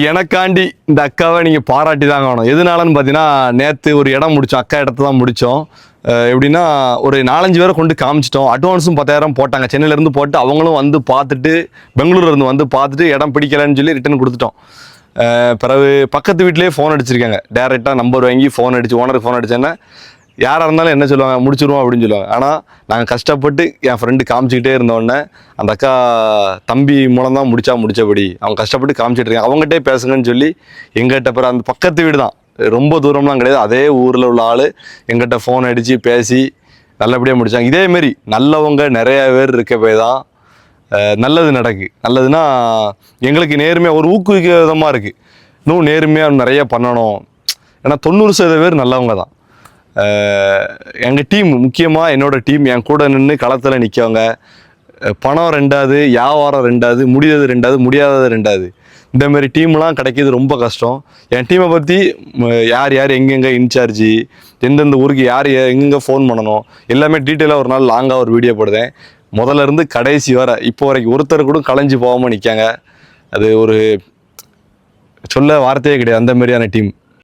எனக்காண்டி இந்த அக்காவை நீங்கள் பாராட்டி தாங்க வேணும். எதுனாலன்னு பார்த்தீங்கன்னா, நேற்று ஒரு இடம் முடித்தோம், அக்கா இடத்த தான் முடித்தோம். எப்படின்னா, ஒரு 4-5 பேரை கொண்டு காமிச்சிட்டோம். அட்வான்ஸும் 10,000 போட்டாங்க. சென்னையிலேருந்து போட்டு அவங்களும் வந்து பார்த்துட்டு, பெங்களூர்லேருந்து வந்து பார்த்துட்டு இடம் பிடிக்கலன்னு சொல்லி ரிட்டன் கொடுத்துட்டோம். பிறகு பக்கத்து வீட்டிலேயே ஃபோன் அடிச்சிருக்காங்க. டேரெக்டாக நம்பர் வாங்கி ஃபோன் அடிச்சு, ஓனருக்கு ஃபோன் அடிச்சேன்னா யாராக இருந்தாலும் என்ன சொல்லுவாங்க, முடிச்சிருவோம் அப்படின்னு சொல்லுவாங்க. ஆனால் நாங்கள் கஷ்டப்பட்டு என் ஃப்ரெண்டு காமிச்சிக்கிட்டே இருந்தோடனே அந்த அக்கா தம்பி மூலம் தான் முடிச்சபடி அவங்க கஷ்டப்பட்டு காமிச்சிட்டு இருக்காங்க. அவங்ககிட்டே பேசுங்கன்னு சொல்லி எங்கிட்ட பிற அந்த பக்கத்து வீடு தான், ரொம்ப தூரம்லாம் கிடையாது, அதே ஊரில் உள்ள ஆள் எங்கிட்ட ஃபோன் அடித்து பேசி நல்லபடியாக முடித்தாங்க. இதேமாரி நல்லவங்க நிறைய பேர் இருக்க போய் தான் நல்லது நடக்கு. நல்லதுன்னா எங்களுக்கு நேர்மையாக ஒரு ஊக்குவிக்க விதமாக இருக்குது. இன்னும் நேர்மையாக நிறைய பண்ணணும். ஏன்னா 90% பேர் நல்லவங்க தான். எங்கள் டீம், முக்கியமாக என்னோடய டீம் என் கூட நின்று களத்தில் நிற்கவங்க. பணம் 2வது, வியாபாரம் 2வது, முடியாது 2வது, முடியாதது 2வது. இந்தமாரி டீம்லாம் கிடைக்கிது ரொம்ப கஷ்டம். என் டீமை பற்றி யார் யார் எங்கெங்கே இன்சார்ஜி, எந்தெந்த ஊருக்கு யார் எங்கெங்கே ஃபோன் பண்ணணும் எல்லாமே டீட்டெயிலாக ஒரு நாள் லாங்காக ஒரு வீடியோ போடுதேன். முதல்ல இருந்து கடைசி வர இப்போ வரைக்கும் ஒருத்தர் கூட களைஞ்சி போகாமல் நிற்காங்க. அது ஒரு சொல்ல வார்த்தையே கிடையாது, அந்த மாதிரியான டீம்.